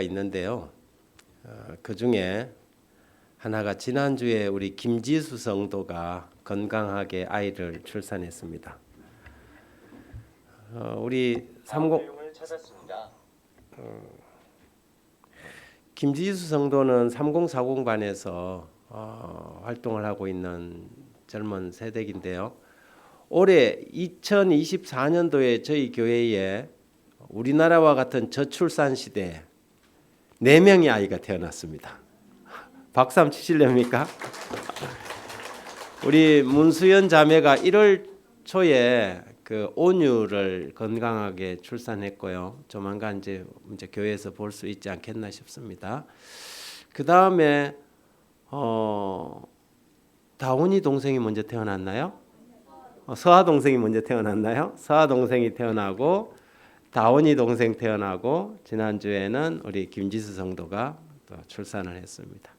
있는데요. 그 중에 하나가 지난주에 우리 김지수 성도가 건강하게 아이를 출산했습니다. 우리 30 김지수 성도는 3040반에서 활동을 하고 있는 젊은 세대인데요. 올해 2024년도에 저희 교회에 우리나라와 같은 저출산 시대에 4명의 아이가 태어났습니다. 박수 한번 치실렵니까? 우리 문수연 자매가 1월 초에 그 온유를 건강하게 출산했고요. 조만간 이제 교회에서 볼 수 있지 않겠나 싶습니다. 그 다음에 다운이 동생이 먼저 태어났나요? 서아 동생이 먼저 태어났나요? 서아 동생이 태어나고 다운이 동생 태어나고 지난주에는 우리 김지수 성도가 또 출산을 했습니다.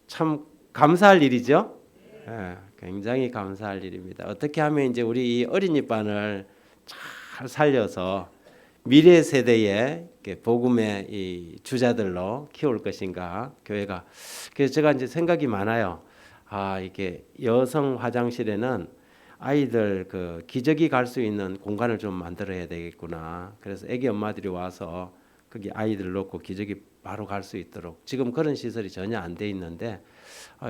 참 감사할 일이죠. 네, 굉장히 감사할 일입니다. 어떻게 하면 이제 우리 이 어린이반을 잘 살려서 미래 세대의 복음의 이 주자들로 키울 것인가 교회가. 그래서 제가 이제 생각이 많아요. 이게 여성 화장실에는 아이들 그 기저귀 갈 수 있는 공간을 좀 만들어야 되겠구나. 그래서 애기 엄마들이 와서 거기 아이들 놓고 기저귀 바로 갈 수 있도록. 지금 그런 시설이 전혀 안 돼 있는데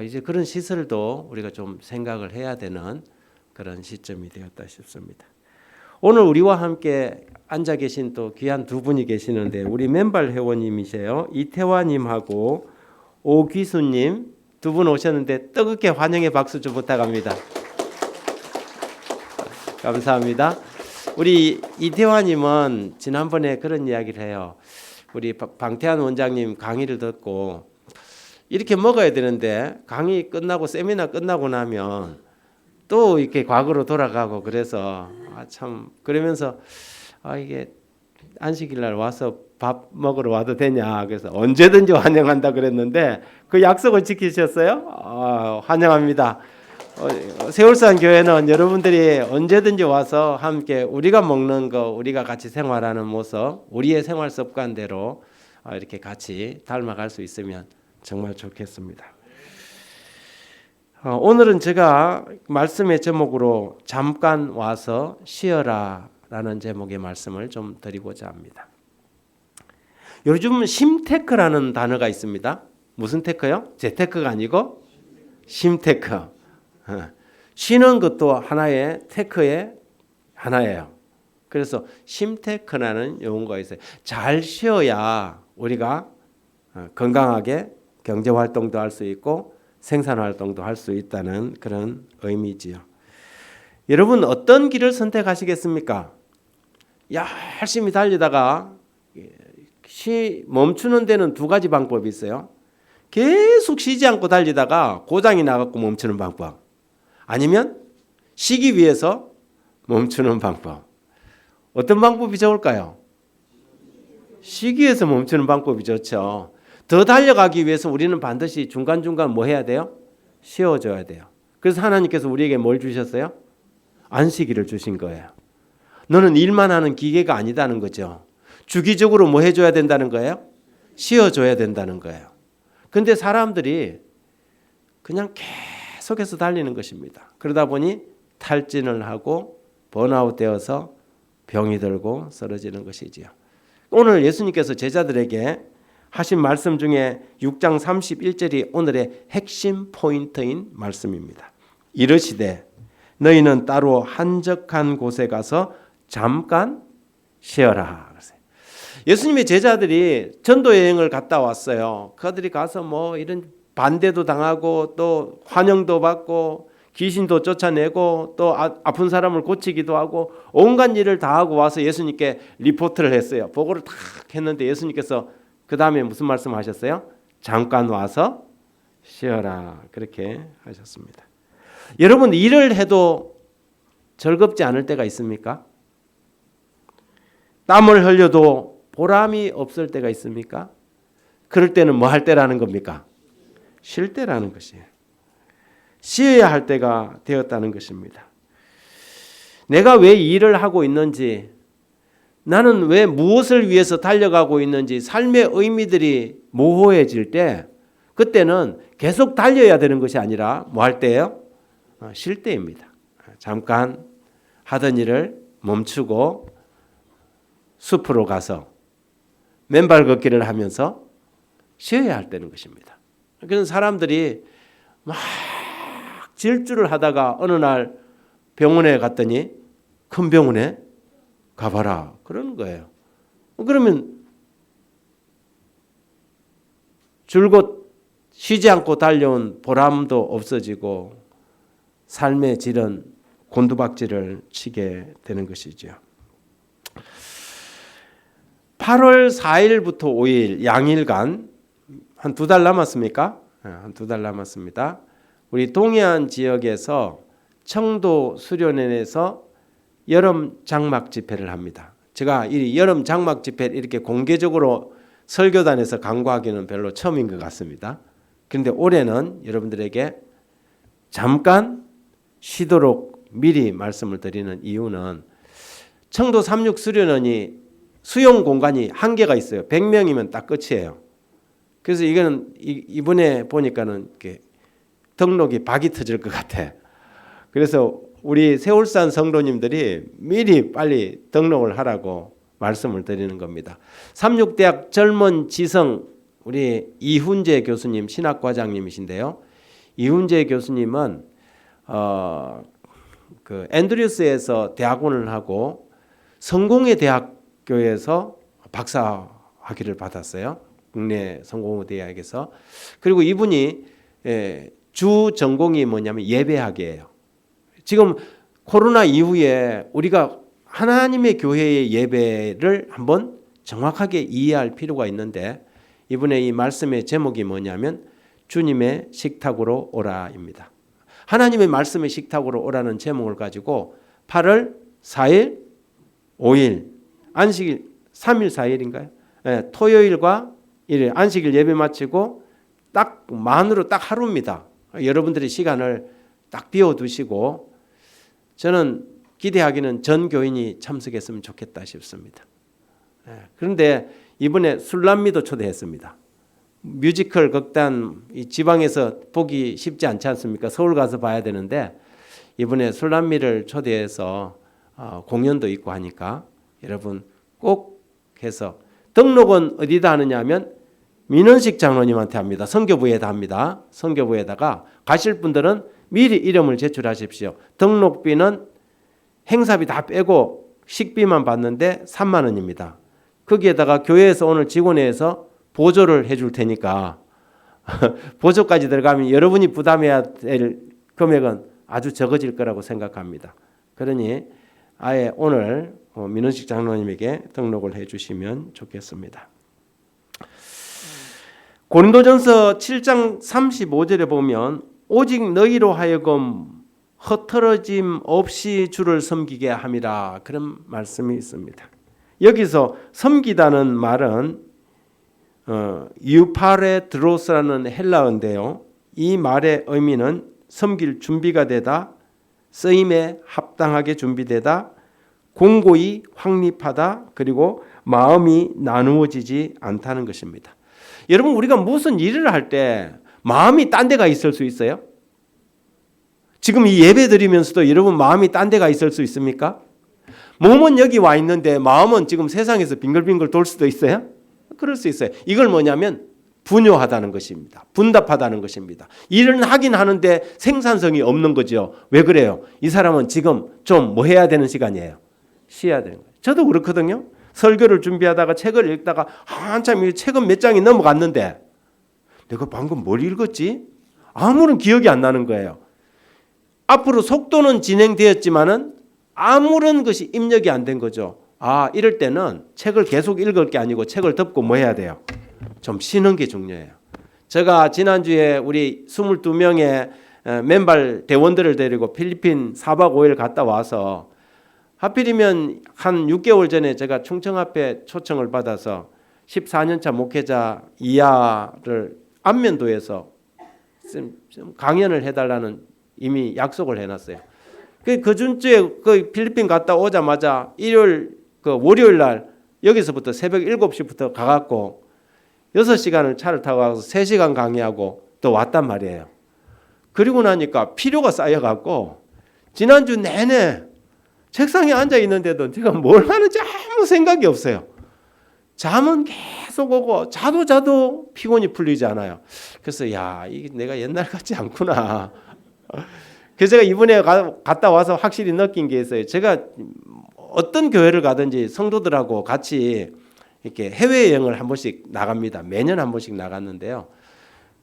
이제 그런 시설도 우리가 좀 생각을 해야 되는 그런 시점이 되었다 싶습니다. 오늘 우리와 함께 앉아 계신 또 귀한 두 분이 계시는데 우리 맨발 회원님이세요. 이태화님하고 오귀수님 두 분 오셨는데 뜨겁게 환영의 박수 좀 부탁합니다. 감사합니다. 우리 이태화님은 지난번에 그런 이야기를 해요. 우리 방태환 원장님 강의를 듣고 이렇게 먹어야 되는데 강의 끝나고 세미나 끝나고 나면 또 이렇게 과거로 돌아가고 그래서 참 그러면서 이게 안식일 날 와서 밥 먹으러 와도 되냐 그래서 언제든지 환영한다 그랬는데 그 약속을 지키셨어요? 환영합니다. 세월산 교회는 여러분들이 언제든지 와서 함께 우리가 먹는 거 우리가 같이 생활하는 모습 우리의 생활 습관대로 이렇게 같이 닮아갈 수 있으면 정말 좋겠습니다. 오늘은 제가 말씀의 제목으로 잠깐 와서 쉬어라 라는 제목의 말씀을 좀 드리고자 합니다. 요즘 심테크라는 단어가 있습니다. 무슨 테크요? 재테크가 아니고 심테크. 쉬는 것도 하나의 테크의 하나예요. 그래서 심테크라는 용어가 있어요. 잘 쉬어야 우리가 건강하게 경제활동도 할 수 있고 생산활동도 할 수 있다는 그런 의미지요. 여러분 어떤 길을 선택하시겠습니까? 열심히 달리다가 멈추는 데는 두 가지 방법이 있어요. 계속 쉬지 않고 달리다가 고장이 나갖고 멈추는 방법. 아니면 쉬기 위해서 멈추는 방법. 어떤 방법이 좋을까요? 쉬기 위해서 멈추는 방법이 좋죠. 더 달려가기 위해서 우리는 반드시 중간중간 뭐 해야 돼요? 쉬어줘야 돼요. 그래서 하나님께서 우리에게 뭘 주셨어요? 안식일을 주신 거예요. 너는 일만 하는 기계가 아니다는 거죠. 주기적으로 뭐 해줘야 된다는 거예요? 쉬어줘야 된다는 거예요. 근데 사람들이 그냥 계속해서 달리는 것입니다. 그러다 보니 탈진을 하고 번아웃 되어서 병이 들고 쓰러지는 것이지요. 오늘 예수님께서 제자들에게 하신 말씀 중에 6장 31절이 오늘의 핵심 포인트인 말씀입니다. 이르시되 너희는 따로 한적한 곳에 가서 잠깐 쉬어라. 예수님의 제자들이 전도 여행을 갔다 왔어요. 그들이 가서 뭐 이런 반대도 당하고 또 환영도 받고 귀신도 쫓아내고 또 아픈 사람을 고치기도 하고 온갖 일을 다 하고 와서 예수님께 리포트를 했어요. 보고를 딱 했는데 예수님께서 그 다음에 무슨 말씀하셨어요? 잠깐 와서 쉬어라 그렇게 하셨습니다. 여러분 일을 해도 즐겁지 않을 때가 있습니까? 땀을 흘려도 보람이 없을 때가 있습니까? 그럴 때는 뭐 할 때라는 겁니까? 쉴 때라는 것이에요. 쉬어야 할 때가 되었다는 것입니다. 내가 왜 일을 하고 있는지 나는 왜 무엇을 위해서 달려가고 있는지 삶의 의미들이 모호해질 때 그때는 계속 달려야 되는 것이 아니라 뭐 할 때예요? 쉴 때입니다. 잠깐 하던 일을 멈추고 숲으로 가서 맨발 걷기를 하면서 쉬어야 할 때는 것입니다. 그래서 사람들이 막 질주를 하다가 어느 날 병원에 갔더니 큰 병원에 가봐라 그러는 거예요. 그러면 줄곧 쉬지 않고 달려온 보람도 없어지고 삶의 질은 곤두박질을 치게 되는 것이죠. 8월 4일부터 5일 양일간 한 2달 남았습니까? 한 2달 남았습니다. 우리 동해안 지역에서 청도 수련회에서 여름 장막 집회를 합니다. 제가 이 여름 장막 집회를 이렇게 공개적으로 설교단에서 강구하기는 별로 처음인 것 같습니다. 그런데 올해는 여러분들에게 잠깐 쉬도록 미리 말씀을 드리는 이유는 청도 36 수련원이 수용 공간이 한계가 있어요. 100명이면 딱 끝이에요. 그래서 이거는 이번에 보니까는 이렇게 등록이 박이 터질 것 같아. 그래서 우리 세울산 성도님들이 미리 빨리 등록을 하라고 말씀을 드리는 겁니다. 36대학 젊은 지성 우리 이훈재 교수님 신학과장님이신데요. 이훈재 교수님은 그 앤드류스에서 대학원을 하고 성공회 대학교에서 박사 학위를 받았어요. 국내 성공회 대학에서. 그리고 이분이 주 전공이 뭐냐면 예배학이에요. 지금 코로나 이후에 우리가 하나님의 교회의 예배를 한번 정확하게 이해할 필요가 있는데 이분의 이 말씀의 제목이 뭐냐면 주님의 식탁으로 오라입니다. 하나님의 말씀의 식탁으로 오라는 제목을 가지고 8월 4일, 5일, 안식일 3일 4일인가요? 네, 토요일과 일요일 안식일 예배 마치고 딱 만으로 딱 하루입니다. 여러분들의 시간을 딱 비워두시고 저는 기대하기는 전 교인이 참석했으면 좋겠다 싶습니다. 그런데 이번에 술람미도 초대했습니다. 뮤지컬 극단 이 지방에서 보기 쉽지 않지 않습니까? 서울 가서 봐야 되는데 이번에 술람미를 초대해서 공연도 있고 하니까 여러분 꼭 해서 등록은 어디다 하느냐 하면 민원식 장로님한테 합니다. 선교부에다 합니다. 선교부에다가 가실 분들은 미리 이름을 제출하십시오. 등록비는 행사비 다 빼고 식비만 받는데 3만 원입니다. 거기에다가 교회에서 오늘 직원회에서 보조를 해줄 테니까 보조까지 들어가면 여러분이 부담해야 될 금액은 아주 적어질 거라고 생각합니다. 그러니 아예 오늘 민원식 장로님에게 등록을 해주시면 좋겠습니다. 고린도전서 7장 35절에 보면 오직 너희로 하여금 흩어짐 없이 주를 섬기게 함이라 그런 말씀이 있습니다. 여기서 섬기다는 말은 유파레드로스라는 헬라어인데요. 이 말의 의미는 섬길 준비가 되다, 쓰임에 합당하게 준비되다, 공고히 확립하다, 그리고 마음이 나누어지지 않다는 것입니다. 여러분 우리가 무슨 일을 할 때 마음이 딴 데가 있을 수 있어요? 지금 이 예배 드리면서도 여러분 마음이 딴 데가 있을 수 있습니까? 몸은 여기 와 있는데 마음은 지금 세상에서 빙글빙글 돌 수도 있어요? 그럴 수 있어요. 이걸 뭐냐면 분요하다는 것입니다. 분답하다는 것입니다. 일은 하긴 하는데 생산성이 없는 거죠. 왜 그래요? 이 사람은 지금 좀 뭐 해야 되는 시간이에요. 쉬어야 되는 거예요. 저도 그렇거든요. 설교를 준비하다가 책을 읽다가 한참 책은 몇 장이 넘어갔는데 내가 방금 뭘 읽었지? 아무런 기억이 안 나는 거예요. 앞으로 속도는 진행되었지만은 아무런 것이 입력이 안 된 거죠. 이럴 때는 책을 계속 읽을 게 아니고 책을 덮고 뭐 해야 돼요? 좀 쉬는 게 중요해요. 제가 지난주에 우리 22명의 맨발 대원들을 데리고 필리핀 4박 5일 갔다 와서 하필이면 한 6개월 전에 제가 충청합회 초청을 받아서 14년차 목회자 이하를 안면도에서 강연을 해달라는 이미 약속을 해놨어요. 그 전주에 그 필리핀 갔다 오자마자 일요일 그 월요일 날 여기서부터 새벽 7시부터 가갖고 6시간을 차를 타고 가서 3시간 강의하고 또 왔단 말이에요. 그리고 나니까 피로가 쌓여갖고 지난주 내내 책상에 앉아 있는데도 제가 뭘 하는지 아무 생각이 없어요. 잠은 계속 오고 자도 피곤이 풀리지 않아요. 그래서 야, 이게 내가 옛날 같지 않구나. 그래서 제가 이번에 갔다 와서 확실히 느낀 게 있어요. 제가 어떤 교회를 가든지 성도들하고 같이 이렇게 해외여행을 한 번씩 나갑니다. 매년 한 번씩 나갔는데요.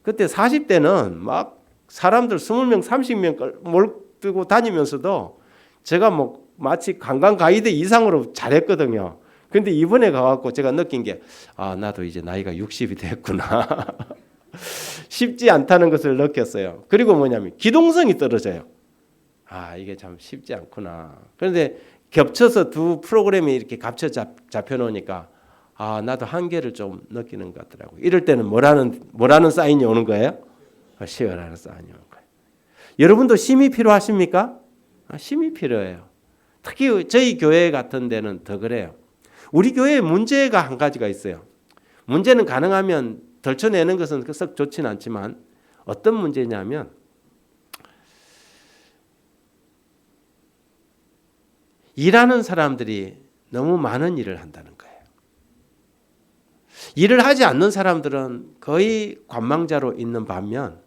그때 40대는 막 사람들 20명, 30명 몰고 다니면서도 제가 뭐 마치 관광 가이드 이상으로 잘했거든요. 근데 이번에 가갖고 제가 느낀 게 나도 이제 나이가 60이 됐구나. 쉽지 않다는 것을 느꼈어요. 그리고 뭐냐면 기동성이 떨어져요. 이게 참 쉽지 않구나. 그런데 겹쳐서 두 프로그램이 이렇게 겹쳐 잡혀 놓으니까 나도 한계를 좀 느끼는 것 같더라고요. 이럴 때는 뭐라는 사인이 오는 거예요? 쉬어라는 사인이 오는 거예요. 여러분도 쉼이 필요하십니까? 쉼이 필요해요. 특히 저희 교회 같은 데는 더 그래요. 우리 교회에 문제가 한 가지가 있어요. 문제는 가능하면 덜쳐내는 것은 썩 좋지는 않지만 어떤 문제냐면 일하는 사람들이 너무 많은 일을 한다는 거예요. 일을 하지 않는 사람들은 거의 관망자로 있는 반면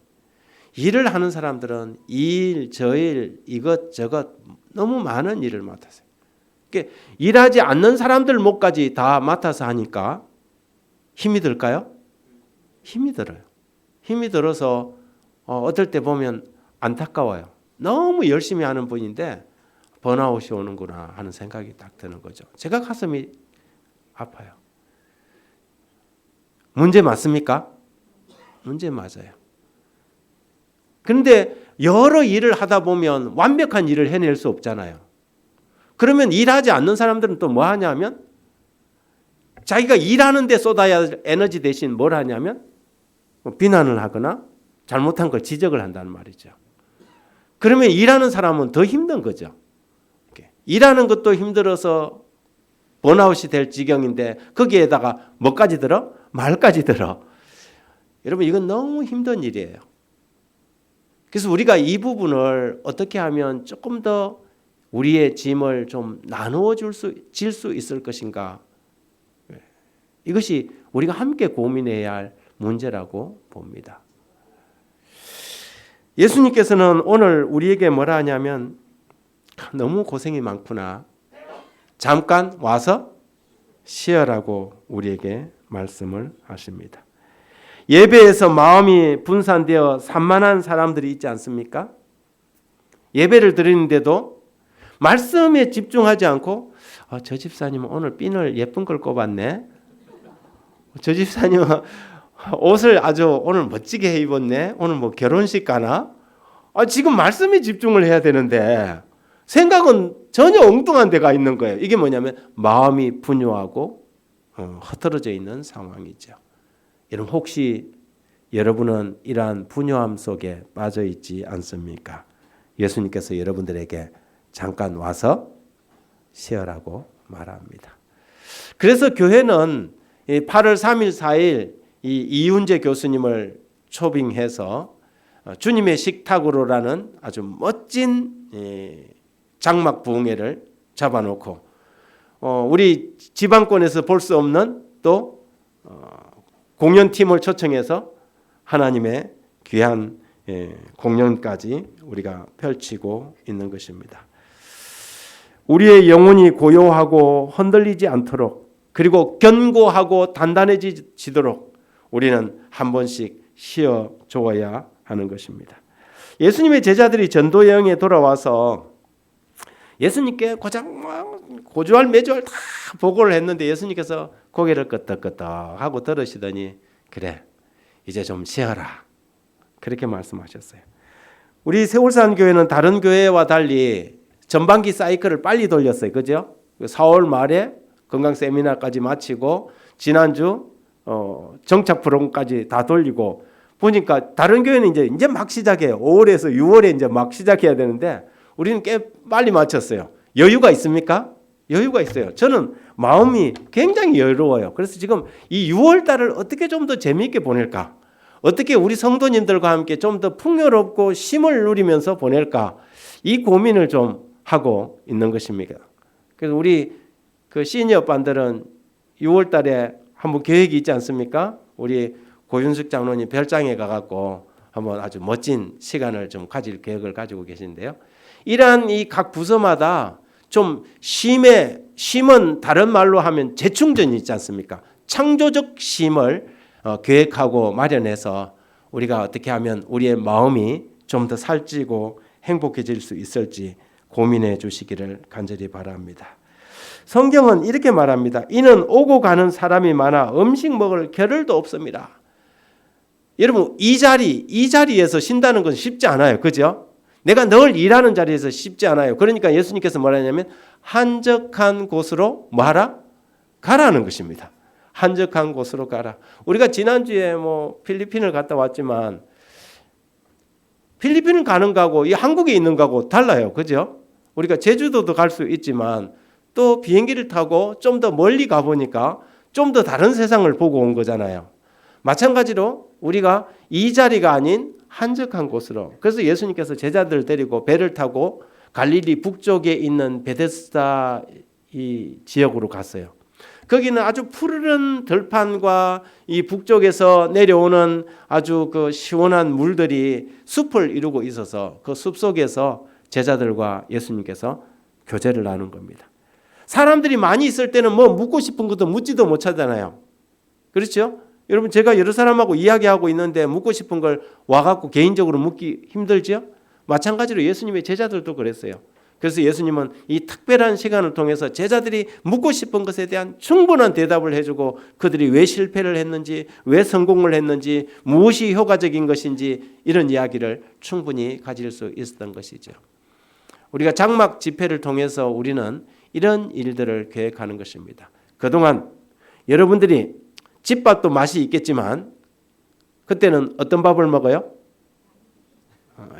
일을 하는 사람들은 이 일, 저 일, 이것저것 너무 많은 일을 맡았어요. 그러니까 일하지 않는 사람들 몫까지 다 맡아서 하니까 힘이 들까요? 힘이 들어요. 힘이 들어서 어떨 때 보면 안타까워요. 너무 열심히 하는 분인데 번아웃이 오는구나 하는 생각이 딱 드는 거죠. 제가 가슴이 아파요. 문제 맞습니까? 문제 맞아요. 그런데 여러 일을 하다 보면 완벽한 일을 해낼 수 없잖아요. 그러면 일하지 않는 사람들은 또 뭐 하냐면 자기가 일하는 데 쏟아야 할 에너지 대신 뭘 하냐면 비난을 하거나 잘못한 걸 지적을 한다는 말이죠. 그러면 일하는 사람은 더 힘든 거죠. 일하는 것도 힘들어서 번아웃이 될 지경인데 거기에다가 뭐까지 들어? 말까지 들어. 여러분 이건 너무 힘든 일이에요. 그래서 우리가 이 부분을 어떻게 하면 조금 더 우리의 짐을 좀 나누어 질 수 있을 것인가? 이것이 우리가 함께 고민해야 할 문제라고 봅니다. 예수님께서는 오늘 우리에게 뭐라 하냐면 너무 고생이 많구나. 잠깐 와서 쉬어라고 우리에게 말씀을 하십니다. 예배에서 마음이 분산되어 산만한 사람들이 있지 않습니까? 예배를 드리는데도 말씀에 집중하지 않고 저 집사님은 오늘 핀을 예쁜 걸 꼽았네. 저 집사님은 옷을 아주 오늘 멋지게 입었네. 오늘 뭐 결혼식 가나? 지금 말씀에 집중을 해야 되는데 생각은 전혀 엉뚱한 데가 있는 거예요. 이게 뭐냐면 마음이 분요하고 흐트러져 있는 상황이죠. 여러분 혹시 여러분은 이러한 분요함 속에 빠져 있지 않습니까? 예수님께서 여러분들에게 잠깐 와서 쉬어라고 말합니다. 그래서 교회는 8월 3일 4일 이윤재 교수님을 초빙해서 주님의 식탁으로라는 아주 멋진 장막 부흥회를 잡아놓고 우리 지방권에서 볼 수 없는 또 공연팀을 초청해서 하나님의 귀한 공연까지 우리가 펼치고 있는 것입니다. 우리의 영혼이 고요하고 흔들리지 않도록 그리고 견고하고 단단해지도록 우리는 한 번씩 쉬어 주어야 하는 것입니다. 예수님의 제자들이 전도 여행에 돌아와서 예수님께 고주할 매주할 다 보고를 했는데 예수님께서 고개를 끄덕끄덕 하고 들으시더니 그래 이제 좀 쉬어라 그렇게 말씀하셨어요. 우리 세월산 교회는 다른 교회와 달리 전반기 사이클을 빨리 돌렸어요. 그죠? 4월 말에 건강 세미나까지 마치고 지난주 정착 프로그램까지 다 돌리고 보니까 다른 교회는 이제 막 시작해요. 5월에서 6월에 이제 막 시작해야 되는데 우리는 꽤 빨리 마쳤어요. 여유가 있습니까? 여유가 있어요. 저는 마음이 굉장히 여유로워요. 그래서 지금 이 6월 달을 어떻게 좀 더 재미있게 보낼까? 어떻게 우리 성도님들과 함께 좀 더 풍요롭고 쉼을 누리면서 보낼까? 이 고민을 좀 하고 있는 것입니다. 그래서 우리 그 시니어 반들은 6월 달에 한번 계획이 있지 않습니까? 우리 고윤숙 장로님 별장에 가갖고 한번 아주 멋진 시간을 좀 가질 계획을 가지고 계신데요. 이러한 이 각 부서마다 좀 쉼은 다른 말로 하면 재충전이 있지 않습니까? 창조적 쉼을 계획하고 마련해서 우리가 어떻게 하면 우리의 마음이 좀 더 살찌고 행복해질 수 있을지 고민해 주시기를 간절히 바랍니다. 성경은 이렇게 말합니다. 이는 오고 가는 사람이 많아 음식 먹을 겨를도 없습니다. 여러분 이 자리에서 쉰다는 건 쉽지 않아요. 그죠? 내가 늘 일하는 자리에서 쉽지 않아요. 그러니까 예수님께서 뭐라냐면 한적한 곳으로 뭐하라? 가라는 것입니다. 한적한 곳으로 가라. 우리가 지난주에 필리핀을 갔다 왔지만 필리핀을 가는 거하고 이 한국에 있는 거하고 달라요. 그죠? 우리가 제주도도 갈 수 있지만 또 비행기를 타고 좀 더 멀리 가보니까 좀 더 다른 세상을 보고 온 거잖아요. 마찬가지로 우리가 이 자리가 아닌 한적한 곳으로, 그래서 예수님께서 제자들을 데리고 배를 타고 갈릴리 북쪽에 있는 베데스다 이 지역으로 갔어요. 거기는 아주 푸르른 들판과 이 북쪽에서 내려오는 아주 그 시원한 물들이 숲을 이루고 있어서 그 숲 속에서 제자들과 예수님께서 교제를 나눈 겁니다. 사람들이 많이 있을 때는 묻고 싶은 것도 묻지도 못하잖아요. 그렇죠? 여러분 제가 여러 사람하고 이야기하고 있는데 묻고 싶은 걸 와갖고 개인적으로 묻기 힘들죠? 마찬가지로 예수님의 제자들도 그랬어요. 그래서 예수님은 이 특별한 시간을 통해서 제자들이 묻고 싶은 것에 대한 충분한 대답을 해주고 그들이 왜 실패를 했는지, 왜 성공을 했는지, 무엇이 효과적인 것인지 이런 이야기를 충분히 가질 수 있었던 것이죠. 우리가 장막 집회를 통해서 우리는 이런 일들을 계획하는 것입니다. 그동안 여러분들이 집밥도 맛이 있겠지만 그때는 어떤 밥을 먹어요?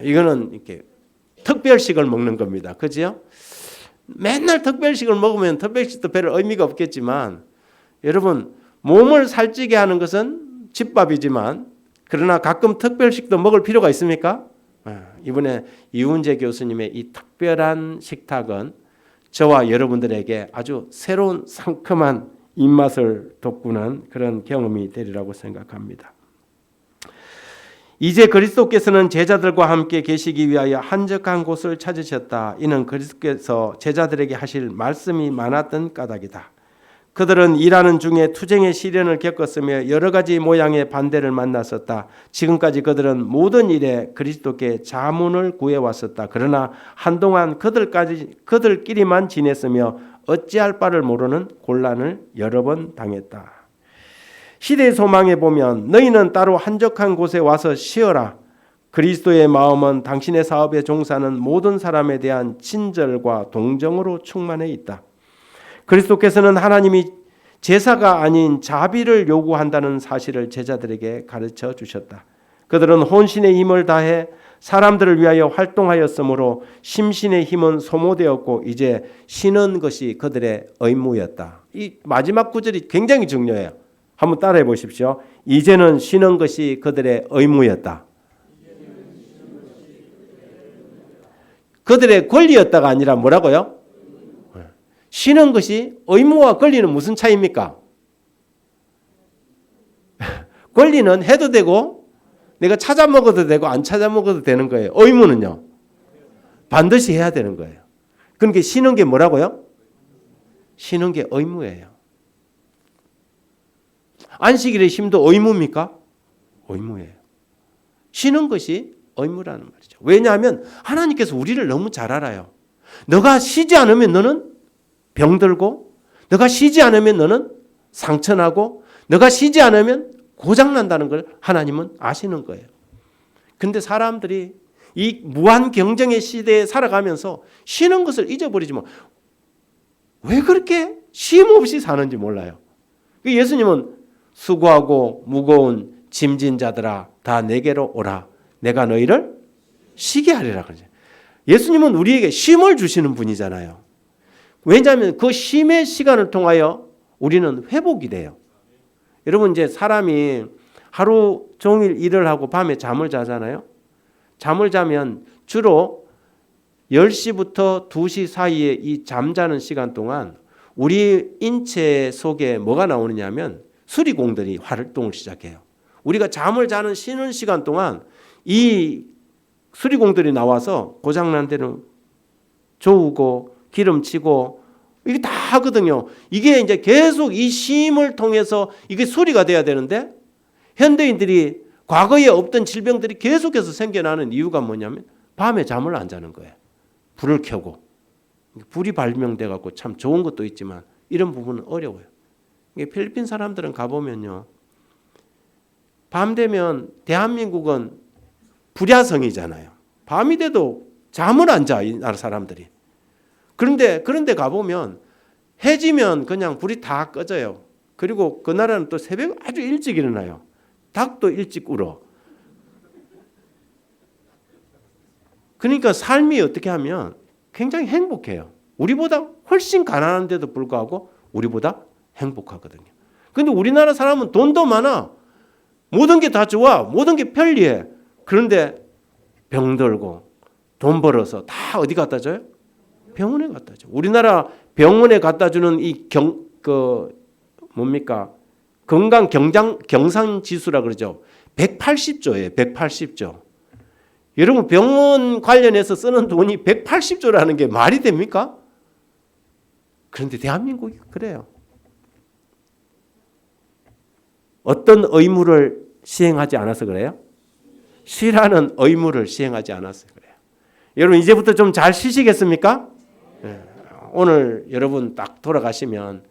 이거는 이렇게 특별식을 먹는 겁니다. 그죠? 맨날 특별식을 먹으면 특별식도 별 의미가 없겠지만 여러분 몸을 살찌게 하는 것은 집밥이지만 그러나 가끔 특별식도 먹을 필요가 있습니까? 이번에 이훈재 교수님의 이 특별한 식탁은 저와 여러분들에게 아주 새로운 상큼한 입맛을 돋구는 그런 경험이 되리라고 생각합니다. 이제 그리스도께서는 제자들과 함께 계시기 위하여 한적한 곳을 찾으셨다. 이는 그리스도께서 제자들에게 하실 말씀이 많았던 까닭이다. 그들은 일하는 중에 투쟁의 시련을 겪었으며 여러 가지 모양의 반대를 만났었다. 지금까지 그들은 모든 일에 그리스도께 자문을 구해왔었다. 그러나 한동안 그들끼리만 지냈으며 어찌할 바를 모르는 곤란을 여러 번 당했다. 시대의 소망에 보면 너희는 따로 한적한 곳에 와서 쉬어라. 그리스도의 마음은 당신의 사업에 종사하는 모든 사람에 대한 친절과 동정으로 충만해 있다. 그리스도께서는 하나님이 제사가 아닌 자비를 요구한다는 사실을 제자들에게 가르쳐 주셨다. 그들은 혼신의 힘을 다해 사람들을 위하여 활동하였으므로 심신의 힘은 소모되었고 이제 쉬는 것이 그들의 의무였다. 이 마지막 구절이 굉장히 중요해요. 한번 따라해 보십시오. 이제는 쉬는 것이 그들의 의무였다. 그들의 권리였다가 아니라 뭐라고요? 쉬는 것이 의무와 권리는 무슨 차이입니까? 권리는 해도 되고 내가 찾아 먹어도 되고 안 찾아 먹어도 되는 거예요. 의무는요. 반드시 해야 되는 거예요. 그러니까 쉬는 게 뭐라고요? 쉬는 게 의무예요. 안식일의 쉼도 의무입니까? 의무예요. 쉬는 것이 의무라는 말이죠. 왜냐하면 하나님께서 우리를 너무 잘 알아요. 너가 쉬지 않으면 너는 병들고 너가 쉬지 않으면 너는 상처나고 너가 쉬지 않으면 고장난다는 걸 하나님은 아시는 거예요. 그런데 사람들이 이 무한 경쟁의 시대에 살아가면서 쉬는 것을 잊어버리지만 왜 그렇게 쉼 없이 사는지 몰라요. 예수님은 수고하고 무거운 짐진 자들아 다 내게로 오라. 내가 너희를 쉬게 하리라 그러죠. 예수님은 우리에게 쉼을 주시는 분이잖아요. 왜냐하면 그 쉼의 시간을 통하여 우리는 회복이 돼요. 여러분 이제 사람이 하루 종일 일을 하고 밤에 잠을 자잖아요. 잠을 자면 주로 10시부터 2시 사이에 이 잠자는 시간 동안 우리 인체 속에 뭐가 나오느냐 하면 수리공들이 활동을 시작해요. 우리가 잠을 자는 쉬는 시간 동안 이 수리공들이 나와서 고장난 데는 저우고 기름치고 이게 다 하거든요. 이게 이제 계속 이 쉼을 통해서 이게 수리가 돼야 되는데 현대인들이 과거에 없던 질병들이 계속해서 생겨나는 이유가 뭐냐면 밤에 잠을 안 자는 거예요. 불을 켜고 불이 발명돼 갖고 참 좋은 것도 있지만 이런 부분은 어려워요. 이게 필리핀 사람들은 가보면요. 밤 되면 대한민국은 불야성이잖아요. 밤이 돼도 잠을 안 자, 이 나라 사람들이. 그런데 가보면 해지면 그냥 불이 다 꺼져요. 그리고 그 나라는 또 새벽 아주 일찍 일어나요. 닭도 일찍 울어. 그러니까 삶이 어떻게 하면 굉장히 행복해요. 우리보다 훨씬 가난한데도 불구하고 우리보다 행복하거든요. 그런데 우리나라 사람은 돈도 많아. 모든 게 다 좋아. 모든 게 편리해. 그런데 병들고 돈 벌어서 다 어디 갖다 줘요? 병원에 갖다 줘. 우리나라 병원에 갖다 주는 이 뭡니까? 건강 경상 지수라 그러죠. 180조예요. 180조. 여러분 병원 관련해서 쓰는 돈이 180조라는 게 말이 됩니까? 그런데 대한민국이 그래요. 어떤 의무를 시행하지 않아서 그래요? 쉬라는 의무를 시행하지 않아서 그래요. 여러분 이제부터 좀 잘 쉬시겠습니까? 네. 오늘 여러분 딱 돌아가시면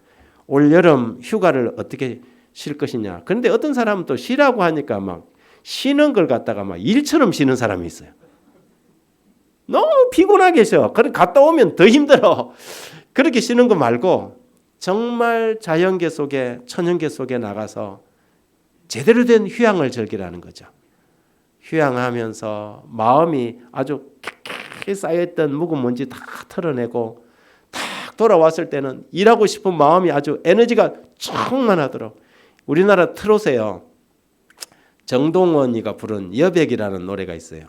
올 여름 휴가를 어떻게 쉴 것이냐. 그런데 어떤 사람은 또 쉬라고 하니까 막 쉬는 걸 갖다가 막 일처럼 쉬는 사람이 있어요. 너무 피곤하게 쉬어. 그래 갔다 오면 더 힘들어. 그렇게 쉬는 거 말고 정말 자연계 속에 천연계 속에 나가서 제대로 된 휴양을 즐기라는 거죠. 휴양하면서 마음이 아주 캬캬 쌓여있던 묵은 먼지 다 털어내고 딱 돌아왔을 때는 일하고 싶은 마음이 아주 에너지가 충만하도록. 우리나라 트롯에요. 정동원이가 부른 여백이라는 노래가 있어요.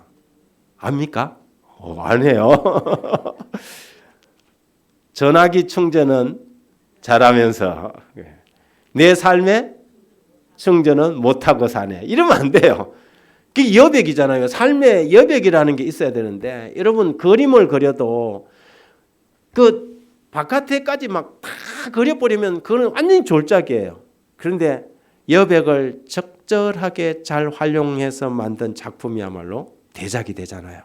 압니까? 안 해요. 전화기 충전은 잘하면서 내 삶에 충전은 못하고 사네. 이러면 안 돼요. 그게 여백이잖아요. 삶에 여백이라는 게 있어야 되는데 여러분 그림을 그려도 그 바깥에까지 막 다 그려버리면 그건 완전히 졸작이에요. 그런데 여백을 적절하게 잘 활용해서 만든 작품이야말로 대작이 되잖아요.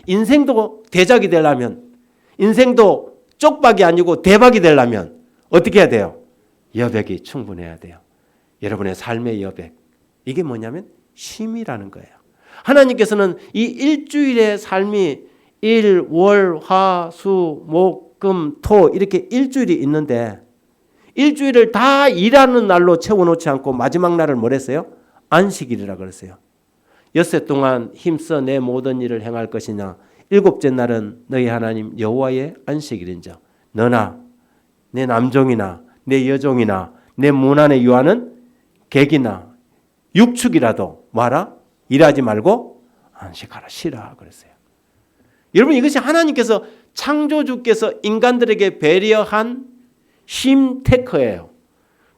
인생도 대작이 되려면 인생도 쪽박이 아니고 대박이 되려면 어떻게 해야 돼요? 여백이 충분해야 돼요. 여러분의 삶의 여백. 이게 뭐냐면 쉼이라는 거예요. 하나님께서는 이 일주일의 삶이 일, 월, 화, 수, 목, 금, 토 이렇게 일주일이 있는데 일주일을 다 일하는 날로 채워놓지 않고 마지막 날을 뭘 했어요? 안식일이라 그랬어요. 엿새 동안 힘써 내 모든 일을 행할 것이냐. 일곱째 날은 너희 하나님 여호와의 안식일인즉 너나 내 남종이나 내 여종이나 내 문안에 유하는 객이나 육축이라도 뭐하라? 일하지 말고 안식하라. 쉬라 그랬어요. 여러분 이것이 하나님께서 창조주께서 인간들에게 배려한 쉼 테크예요.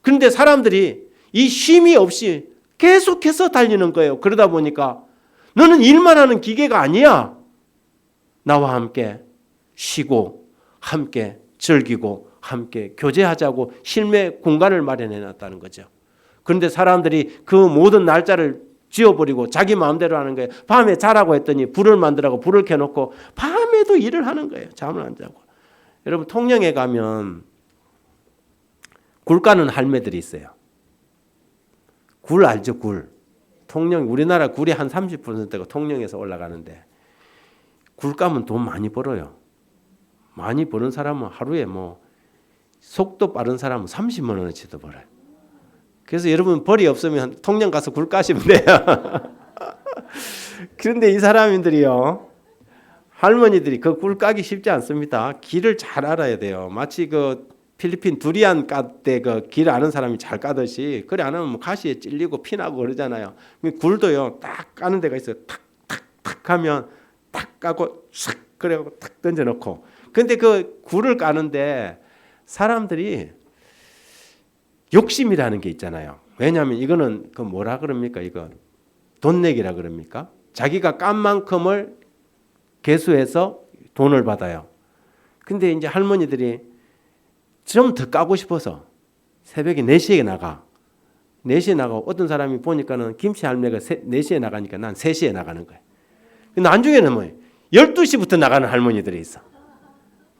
그런데 사람들이 이 쉼이 없이 계속해서 달리는 거예요. 그러다 보니까 너는 일만 하는 기계가 아니야. 나와 함께 쉬고 함께 즐기고 함께 교제하자고 쉼의 공간을 마련해 놨다는 거죠. 그런데 사람들이 그 모든 날짜를 지워버리고 자기 마음대로 하는 거예요. 밤에 자라고 했더니 불을 만들라고 불을 켜놓고 밤에도 일을 하는 거예요. 잠을 안 자고. 여러분 통영에 가면 굴 까는 할매들이 있어요. 굴 알죠? 굴. 통영 우리나라 굴이 한 30%가 통영에서 올라가는데 굴 까면 돈 많이 벌어요. 많이 버는 사람은 하루에 뭐 속도 빠른 사람은 30만 원어치도 벌어요. 그래서 여러분 벌이 없으면 통영 가서 굴 까시면 돼요. 그런데 이 사람들이요 할머니들이 그 굴 까기 쉽지 않습니다. 길을 잘 알아야 돼요. 마치 그 필리핀 두리안 까 때 그 길 아는 사람이 잘 까듯이 그래 안 하면 뭐 가시에 찔리고 피나고 그러잖아요. 굴도요 딱 까는 데가 있어요. 탁탁탁 하면 탁 까고 싹 그래갖고 탁 던져놓고. 근데 그 굴을 까는데 사람들이 욕심이라는 게 있잖아요. 왜냐하면 이거는 그 뭐라 그럽니까? 이거 돈 내기라 그럽니까? 자기가 깐 만큼을 계수해서 돈을 받아요. 근데 이제 할머니들이 좀 더 까고 싶어서 새벽에 4시에 나가. 4시에 나가고 어떤 사람이 보니까는 김치 할매가 4시에 나가니까 난 3시에 나가는 거예요. 근데 나중에는 뭐예요? 12시부터 나가는 할머니들이 있어.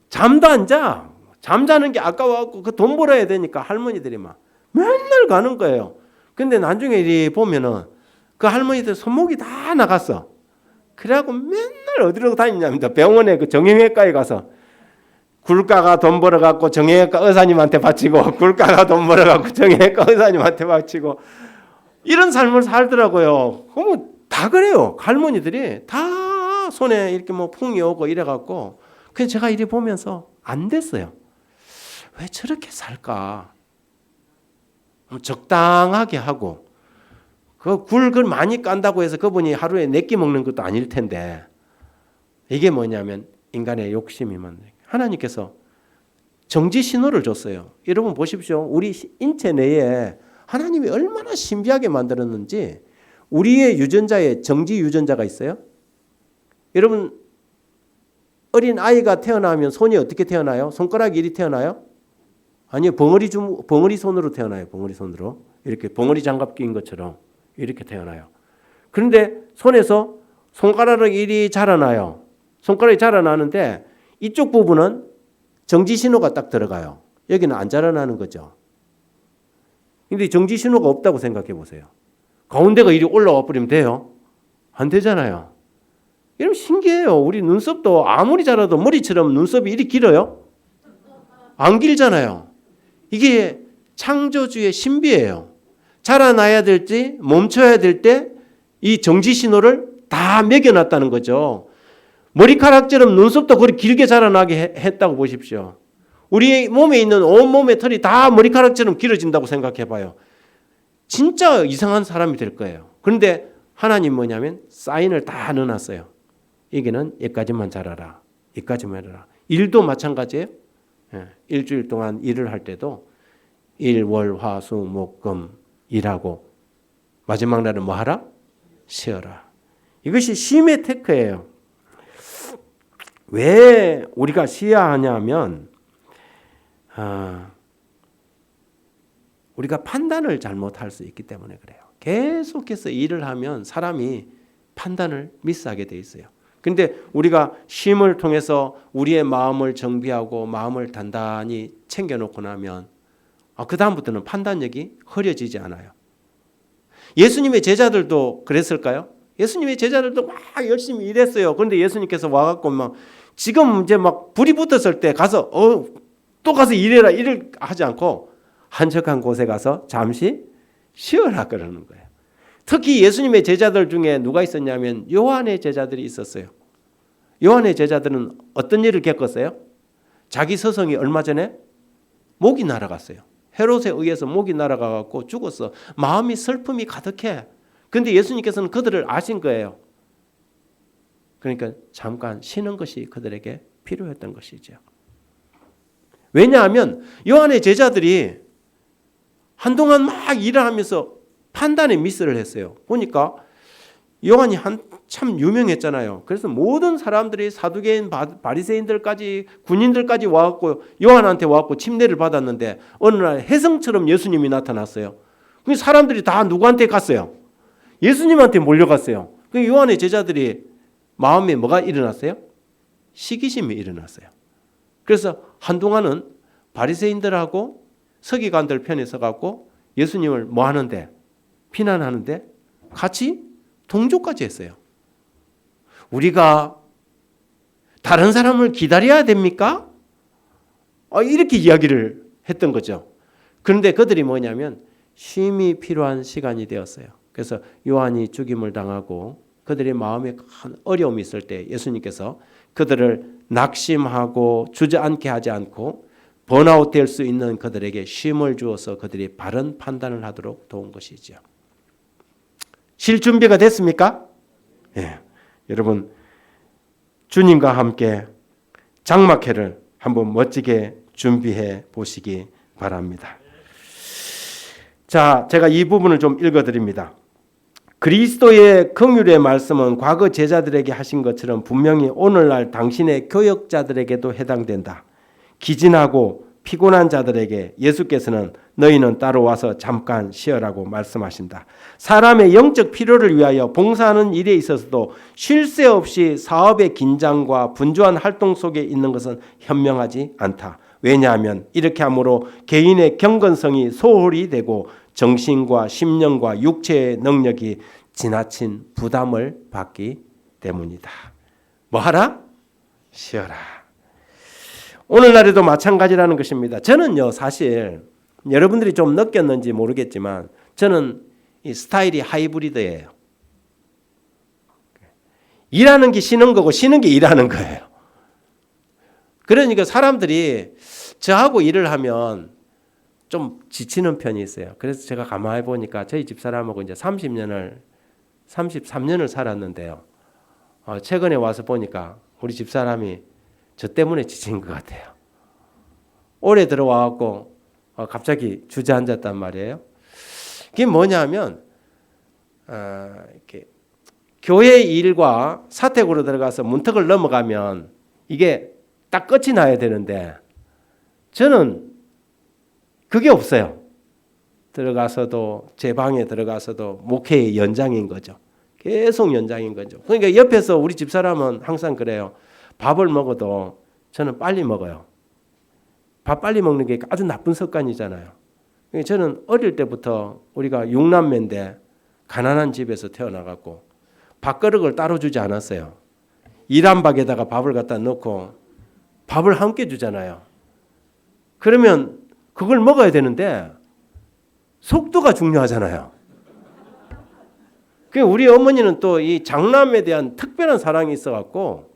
잠도 안 자. 잠자는 게 아까워갖고 그 돈 벌어야 되니까 할머니들이 막 맨날 가는 거예요. 근데 나중에 이리 보면은 그 할머니들 손목이 다 나갔어. 그래갖고 맨날 어디로 다니냐면 병원에 그 정형외과에 가서 굴가가 돈 벌어갖고 정형외과 의사님한테 바치고 굴가가 돈 벌어갖고 정형외과 의사님한테 바치고 이런 삶을 살더라고요. 그럼 다 그래요. 할머니들이 다 손에 이렇게 뭐 풍이 오고 이래갖고 그래서 제가 이리 보면서 안 됐어요. 왜 저렇게 살까? 적당하게 하고 그 굴을 많이 깐다고 해서 그분이 하루에 4끼 먹는 것도 아닐 텐데 이게 뭐냐면 인간의 욕심이면 하나님께서 정지 신호를 줬어요. 여러분 보십시오. 우리 인체 내에 하나님이 얼마나 신비하게 만들었는지 우리의 유전자에 정지 유전자가 있어요. 여러분 어린 아이가 태어나면 손이 어떻게 태어나요? 손가락이 이리 태어나요? 아니요. 벙어리 손으로 태어나요. 벙어리 손으로. 이렇게 벙어리 장갑 낀 것처럼 이렇게 태어나요. 그런데 손에서 손가락이 이리 자라나요. 손가락이 자라나는데 이쪽 부분은 정지 신호가 딱 들어가요. 여기는 안 자라나는 거죠. 근데 정지 신호가 없다고 생각해 보세요. 가운데가 이리 올라와 버리면 돼요? 안 되잖아요. 여러분 신기해요. 우리 눈썹도 아무리 자라도 머리처럼 눈썹이 이리 길어요? 안 길잖아요. 이게 창조주의 신비예요. 자라나야 될지 멈춰야 될 때 이 정지 신호를 다 매겨놨다는 거죠. 머리카락처럼 눈썹도 그렇게 길게 자라나게 했다고 보십시오. 우리 몸에 있는 온몸의 털이 다 머리카락처럼 길어진다고 생각해 봐요. 진짜 이상한 사람이 될 거예요. 그런데 하나님 뭐냐면 사인을 다 넣어놨어요. 여기는 여기까지만 자라라. 여기까지만 해라. 일도 마찬가지예요. 일주일 동안 일을 할 때도 일, 월, 화, 수, 목, 금 일하고 마지막 날은 뭐 하라? 쉬어라. 이것이 쉼의 테크예요. 왜 우리가 쉬어야 하냐면 우리가 판단을 잘못할 수 있기 때문에 그래요. 계속해서 일을 하면 사람이 판단을 미스하게 돼 있어요. 그런데 우리가 쉼을 통해서 우리의 마음을 정비하고 마음을 단단히 챙겨놓고 나면 그 다음부터는 판단력이 흐려지지 않아요. 예수님의 제자들도 그랬을까요? 예수님의 제자들도 막 열심히 일했어요. 그런데 예수님께서 와갖고 막 지금 이제 막 불이 붙었을 때 가서 또 가서 일해라 일을 하지 않고 한적한 곳에 가서 잠시 쉬어라 그러는 거예요. 특히 예수님의 제자들 중에 누가 있었냐면 요한의 제자들이 있었어요. 요한의 제자들은 어떤 일을 겪었어요? 자기 스승이 얼마 전에 목이 날아갔어요. 헤롯에 의해서 목이 날아가고 죽었어. 마음이 슬픔이 가득해. 그런데 예수님께서는 그들을 아신 거예요. 그러니까 잠깐 쉬는 것이 그들에게 필요했던 것이죠. 왜냐하면 요한의 제자들이 한동안 막 일을 하면서 판단에 미스를 했어요. 보니까 요한이 한참 유명했잖아요. 그래서 모든 사람들이 사두개인 바리새인들까지 군인들까지 와갖고 요한한테 와갖고 침례를 받았는데 어느 날 혜성처럼 예수님이 나타났어요. 그 사람들이 다 누구한테 갔어요? 예수님한테 몰려갔어요. 그 요한의 제자들이 마음에 뭐가 일어났어요? 시기심이 일어났어요. 그래서 한동안은 바리새인들하고 서기관들 편에 서갖고 예수님을 뭐 하는데? 비난하는데 같이 동조까지 했어요. 우리가 다른 사람을 기다려야 됩니까? 이렇게 이야기를 했던 거죠. 그런데 그들이 뭐냐면 쉼이 필요한 시간이 되었어요. 그래서 요한이 죽임을 당하고 그들의 마음에 큰 어려움이 있을 때 예수님께서 그들을 낙심하고 주저앉게 하지 않고 번아웃 될 수 있는 그들에게 쉼을 주어서 그들이 바른 판단을 하도록 도운 것이죠. 쉴 준비가 됐습니까? 예. 여러분 주님과 함께 장막회를 한번 멋지게 준비해 보시기 바랍니다. 자, 제가 이 부분을 좀 읽어드립니다. 그리스도의 긍휼의 말씀은 과거 제자들에게 하신 것처럼 분명히 오늘날 당신의 교역자들에게도 해당된다. 기진하고 피곤한 자들에게 예수께서는 너희는 따로 와서 잠깐 쉬어라고 말씀하신다. 사람의 영적 필요를 위하여 봉사하는 일에 있어서도 쉴 새 없이 사업의 긴장과 분주한 활동 속에 있는 것은 현명하지 않다. 왜냐하면 이렇게 함으로 개인의 경건성이 소홀히 되고 정신과 심령과 육체의 능력이 지나친 부담을 받기 때문이다. 뭐 하라? 쉬어라. 오늘날에도 마찬가지라는 것입니다. 저는요 사실 여러분들이 좀 느꼈는지 모르겠지만 저는 이 스타일이 하이브리드예요. 일하는 게 쉬는 거고 쉬는 게 일하는 거예요. 그러니까 사람들이 저하고 일을 하면 좀 지치는 편이 있어요. 그래서 제가 가만히 보니까 저희 집사람하고 이제 33년을 살았는데요. 최근에 와서 보니까 우리 집사람이 저 때문에 지친 것 같아요. 올해 들어와갖고 갑자기 주저앉았단 말이에요. 그게 뭐냐면 이렇게 교회 일과 사택으로 들어가서 문턱을 넘어가면 이게 딱 끝이 나야 되는데 저는 그게 없어요. 들어가서도 제 방에 들어가서도 목회의 연장인 거죠. 계속 연장인 거죠. 그러니까 옆에서 우리 집사람은 항상 그래요. 밥을 먹어도 저는 빨리 먹어요. 밥 빨리 먹는 게 아주 나쁜 습관이잖아요. 저는 어릴 때부터 우리가 6남매인데 가난한 집에서 태어나갖고 밥그릇을 따로 주지 않았어요. 일한박에다가 밥을 갖다 넣고 밥을 함께 주잖아요. 그러면 그걸 먹어야 되는데 속도가 중요하잖아요. 우리 어머니는 또 이 장남에 대한 특별한 사랑이 있어갖고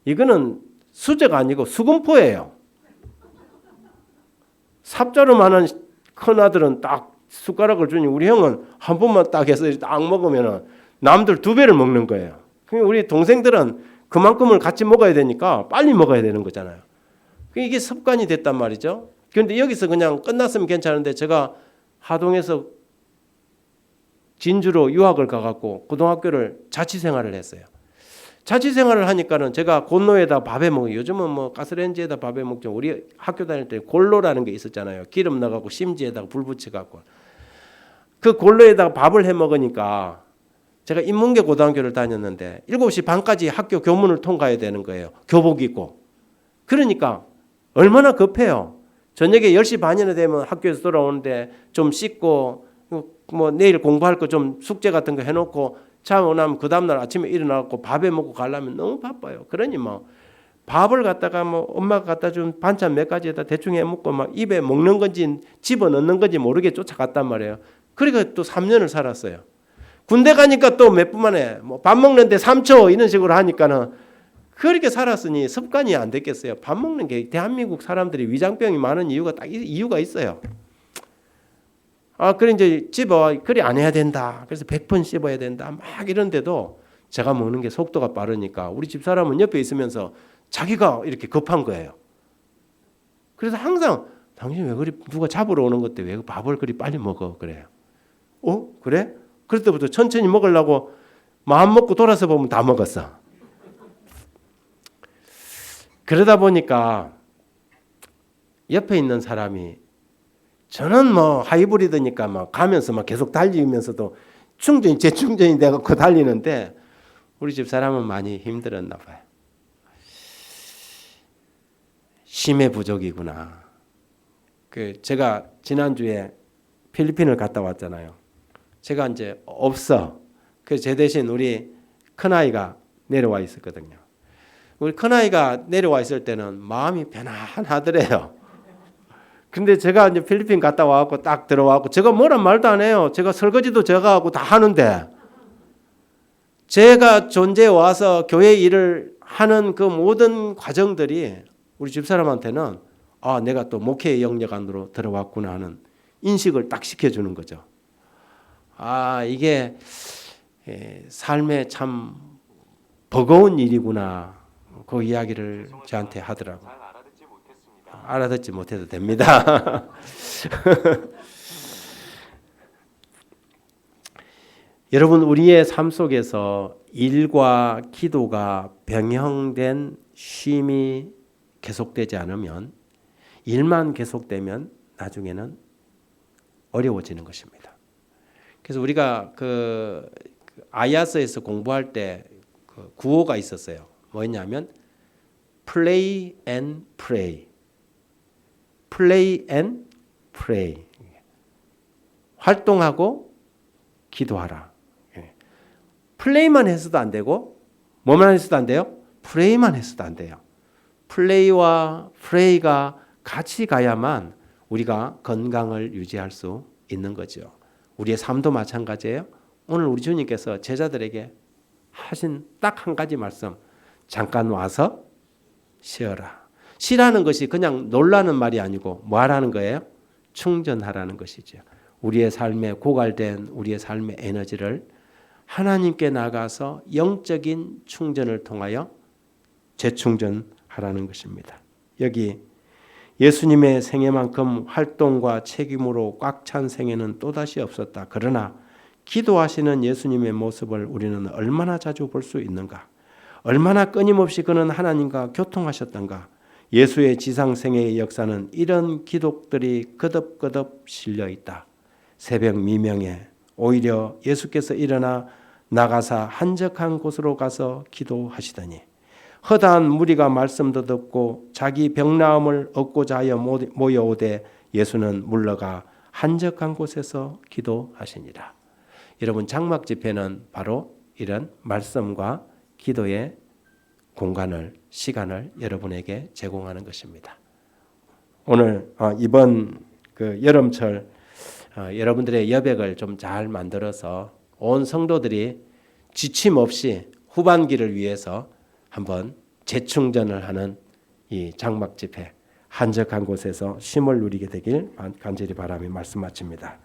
이거는 수저가 아니고 수금포예요. 삽자루만한 큰아들은 딱 숟가락을 주니 우리 형은 한 번만 딱 해서 딱 먹으면 남들 2배를 먹는 거예요. 우리 동생들은 그만큼을 같이 먹어야 되니까 빨리 먹어야 되는 거잖아요. 이게 습관이 됐단 말이죠. 그런데 여기서 그냥 끝났으면 괜찮은데 제가 하동에서 진주로 유학을 가갖고 고등학교를 자취생활을 했어요. 자취생활을 하니까는 제가 곤로에다 밥해 먹어요. 요즘은 뭐 가스레인지에다 밥해 먹죠. 우리 학교 다닐 때 골로라는 게 있었잖아요. 기름 넣어갖고 심지에다가 불 붙여갖고 그 골로에다가 밥을 해 먹으니까 제가 인문계 고등학교를 다녔는데 7시 반까지 학교 교문을 통과해야 되는 거예요. 교복 입고. 그러니까 얼마나 급해요. 저녁에 10시 반이나 되면 학교에서 돌아오는데 좀 씻고 뭐 내일 공부할 거 좀 숙제 같은 거 해놓고 자 오나면 그 다음날 아침에 일어나고 밥에 먹고 가려면 너무 바빠요. 그러니 뭐 밥을 갖다가 뭐 엄마가 갖다 준 반찬 몇 가지에다 대충 해 먹고 막 입에 먹는 건지 집어넣는 건지 모르게 쫓아갔단 말이에요. 그러니까 또 3년을 살았어요. 군대 가니까 또 몇 분 만에 뭐 밥 먹는데 3초 이런 식으로 하니까는 그렇게 살았으니 습관이 안 됐겠어요. 밥 먹는 게 대한민국 사람들이 위장병이 많은 이유가 딱 이유가 있어요. 그래 이제 집어 그리 안 해야 된다. 그래서 100번 씹어야 된다. 막 이런데도 제가 먹는 게 속도가 빠르니까 우리 집 사람은 옆에 있으면서 자기가 이렇게 급한 거예요. 그래서 항상 당신 왜 그리 누가 잡으러 오는 것때 왜 밥을 그리 빨리 먹어 그래요. 그래? 그럴 때부터 천천히 먹으려고 마음 먹고 돌아서 보면 다 먹었어. 그러다 보니까 옆에 있는 사람이 저는 뭐 하이브리드니까 막 가면서 막 계속 달리면서도 재충전이 돼갖고 달리는데 우리 집 사람은 많이 힘들었나 봐요. 쉼의 부족이구나. 제가 지난주에 필리핀을 갔다 왔잖아요. 제가 이제 없어. 그래서 제 대신 우리 큰아이가 내려와 있었거든요. 우리 큰아이가 내려와 있을 때는 마음이 편안하더래요. 근데 제가 이제 필리핀 갔다 와갖고 딱 들어와갖고 제가 뭐란 말도 안 해요. 제가 설거지도 제가 하고 다 하는데 제가 존재해 와서 교회 일을 하는 그 모든 과정들이 우리 집사람한테는 내가 또 목회의 영역 안으로 들어왔구나 하는 인식을 딱 시켜주는 거죠. 이게 삶에 참 버거운 일이구나. 그 이야기를 저한테 하더라고요. 알아듣지 못해도 됩니다. 여러분, 우리의 삶 속에서 일과 기도가 병행된 쉼이 계속되지 않으면, 일만 계속되면 나중에는 어려워지는 것입니다. 그래서 우리가 그 아야서에서 공부할 때 그 구호가 있었어요. 뭐였냐면 play and pray. play and pray. 활동하고 기도하라. 플레이만 해서도 안 되고 뭐만 해서도 안 돼요? 프레이만 해서도 안 돼요. 플레이와 프레이가 같이 가야만 우리가 건강을 유지할 수 있는 거죠. 우리의 삶도 마찬가지예요. 오늘 우리 주님께서 제자들에게 하신 딱 한 가지 말씀, 잠깐 와서 쉬어라. 쉬라는 것이 그냥 놀라는 말이 아니고 뭐 하라는 거예요? 충전하라는 것이죠. 우리의 삶에 고갈된 우리의 삶의 에너지를 하나님께 나가서 영적인 충전을 통하여 재충전하라는 것입니다. 여기 예수님의 생애만큼 활동과 책임으로 꽉 찬 생애는 또다시 없었다. 그러나 기도하시는 예수님의 모습을 우리는 얼마나 자주 볼 수 있는가? 얼마나 끊임없이 그는 하나님과 교통하셨던가? 예수의 지상생애의 역사는 이런 기록들이 거듭거듭 실려 있다. 새벽 미명에 오히려 예수께서 일어나 나가사 한적한 곳으로 가서 기도하시더니 허다한 무리가 말씀도 듣고 자기 병나음을 얻고자 하여 모여오되 예수는 물러가 한적한 곳에서 기도하시니라. 여러분, 장막 집회는 바로 이런 말씀과 기도의 공간을, 시간을 여러분에게 제공하는 것입니다. 오늘 이번 그 여름철 여러분들의 여백을 좀 잘 만들어서 온 성도들이 지침 없이 후반기를 위해서 한번 재충전을 하는 이 장막 집회, 한적한 곳에서 쉼을 누리게 되길 간절히 바라며 말씀 마칩니다.